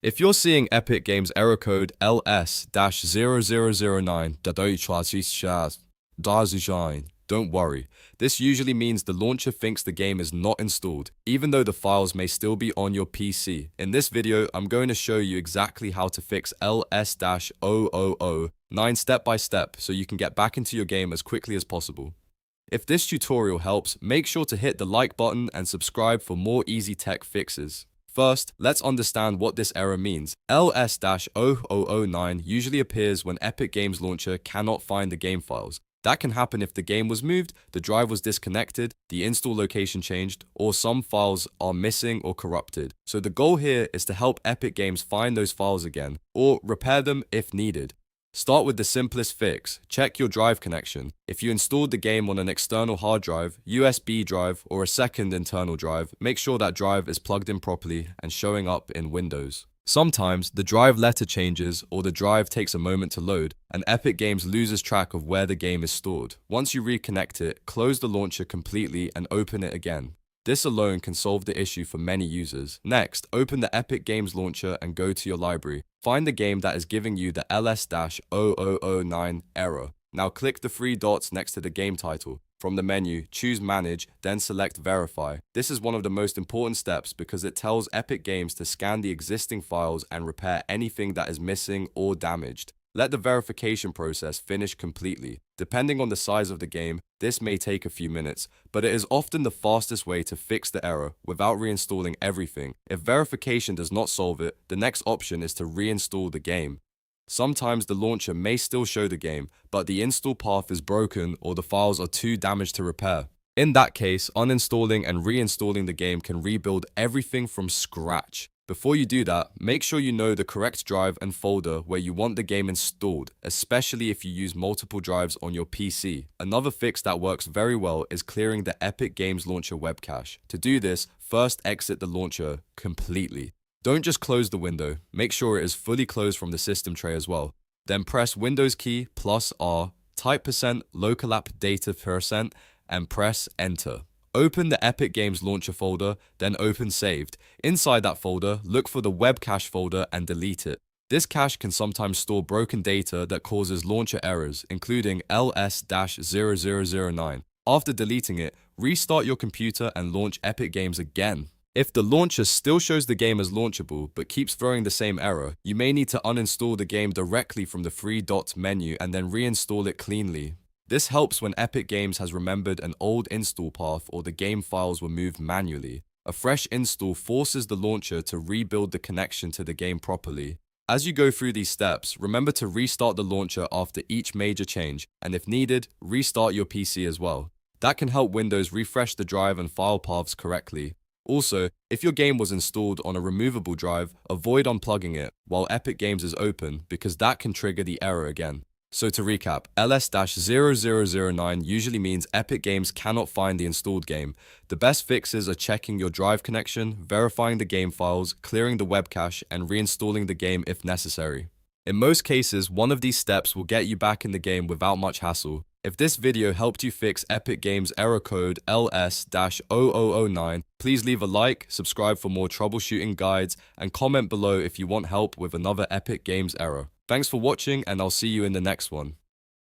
If you're seeing Epic Games error code LS-0009, don't worry. This usually means the launcher thinks the game is not installed, even though the files may still be on your PC. In this video, I'm going to show you exactly how to fix LS-0009 step by step so you can get back into your game as quickly as possible. If this tutorial helps, make sure to hit the like button and subscribe for more easy tech fixes. First, let's understand what this error means. LS-0009 usually appears when Epic Games Launcher cannot find the game files. That can happen if the game was moved, the drive was disconnected, the install location changed, or some files are missing or corrupted. So the goal here is to help Epic Games find those files again, or repair them if needed. Start with the simplest fix. Check your drive connection. If you installed the game on an external hard drive, USB drive, or a second internal drive, make sure that drive is plugged in properly and showing up in Windows. Sometimes the drive letter changes or the drive takes a moment to load and Epic Games loses track of where the game is stored. Once you reconnect it, close the launcher completely and open it again. This alone can solve the issue for many users. Next, open the Epic Games Launcher and go to your library. Find the game that is giving you the LS-0009 error. Now click the three dots next to the game title. From the menu, choose Manage, then select Verify. This is one of the most important steps because it tells Epic Games to scan the existing files and repair anything that is missing or damaged. Let the verification process finish completely. Depending on the size of the game, this may take a few minutes, but it is often the fastest way to fix the error without reinstalling everything. If verification does not solve it, the next option is to reinstall the game. Sometimes the launcher may still show the game, but the install path is broken or the files are too damaged to repair. In that case, uninstalling and reinstalling the game can rebuild everything from scratch. Before you do that, make sure you know the correct drive and folder where you want the game installed, especially if you use multiple drives on your PC. Another fix that works very well is clearing the Epic Games Launcher webcache. To do this, first exit the launcher completely. Don't just close the window, make sure it is fully closed from the system tray as well. Then press Windows key +R, type %local app data %, and press Enter. Open the Epic Games Launcher folder, then open Saved. Inside that folder, look for the Webcache folder and delete it. This cache can sometimes store broken data that causes launcher errors, including LS-0009. After deleting it, restart your computer and launch Epic Games again. If the launcher still shows the game as launchable but keeps throwing the same error, you may need to uninstall the game directly from the three dots menu and then reinstall it cleanly. This helps when Epic Games has remembered an old install path or the game files were moved manually. A fresh install forces the launcher to rebuild the connection to the game properly. As you go through these steps, remember to restart the launcher after each major change, and if needed, restart your PC as well. That can help Windows refresh the drive and file paths correctly. Also, if your game was installed on a removable drive, avoid unplugging it while Epic Games is open because that can trigger the error again. So to recap, LS-0009 usually means Epic Games cannot find the installed game. The best fixes are checking your drive connection, verifying the game files, clearing the webcache, and reinstalling the game if necessary. In most cases, one of these steps will get you back in the game without much hassle. If this video helped you fix Epic Games error code LS-0009, please leave a like, subscribe for more troubleshooting guides, and comment below if you want help with another Epic Games error. Thanks for watching, and I'll see you in the next one.